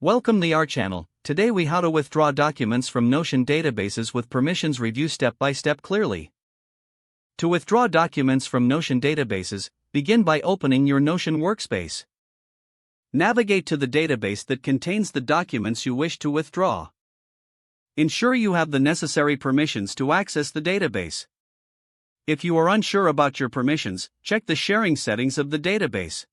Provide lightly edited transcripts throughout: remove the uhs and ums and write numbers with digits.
Welcome to our channel. Today we how to withdraw documents from Notion databases with permissions. Review step by step clearly. To withdraw documents from Notion databases, begin by opening your Notion workspace. Navigate to the database that contains the documents you wish to withdraw. Ensure you have the necessary permissions to access the database. If you are unsure about your permissions, check the sharing settings of the database.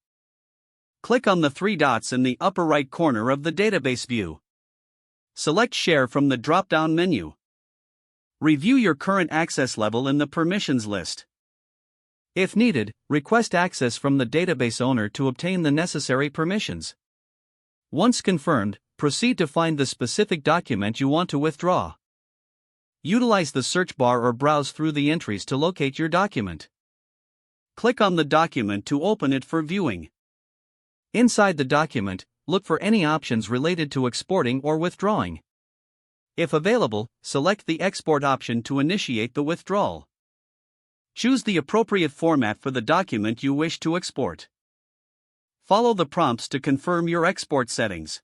Click on the three dots in the upper right corner of the database view. Select Share from the drop-down menu. Review your current access level in the permissions list. If needed, request access from the database owner to obtain the necessary permissions. Once confirmed, proceed to find the specific document you want to withdraw. Utilize the search bar or browse through the entries to locate your document. Click on the document to open it for viewing. Inside the document, look for any options related to exporting or withdrawing. If available, select the export option to initiate the withdrawal. Choose the appropriate format for the document you wish to export. Follow the prompts to confirm your export settings.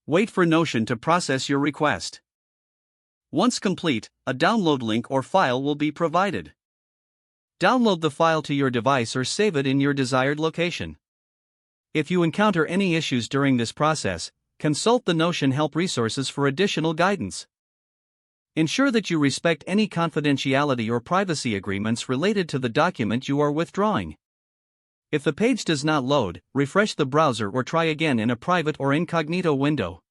Wait for Notion to process your request. Once complete, a download link or file will be provided. Download the file to your device or save it in your desired location. If you encounter any issues during this process, consult the Notion help resources for additional guidance. Ensure that you respect any confidentiality or privacy agreements related to the document you are withdrawing. If the page does not load, refresh the browser or try again in a private or incognito window.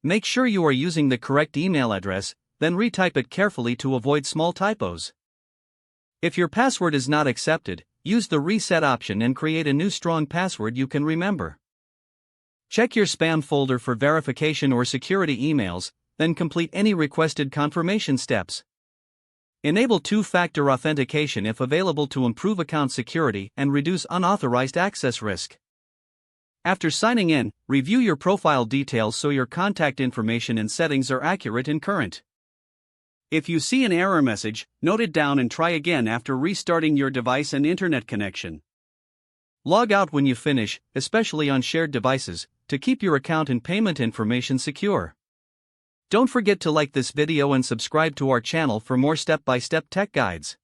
Make sure you are using the correct email address, then retype it carefully to avoid small typos. If your password is not accepted, use the reset option and create a new strong password you can remember. Check your spam folder for verification or security emails, then complete any requested confirmation steps. Enable two-factor authentication if available to improve account security and reduce unauthorized access risk. After signing in, review your profile details so your contact information and settings are accurate and current. If you see an error message, note it down and try again after restarting your device and internet connection. Log out when you finish, especially on shared devices, to keep your account and payment information secure. Don't forget to like this video and subscribe to our channel for more step-by-step tech guides.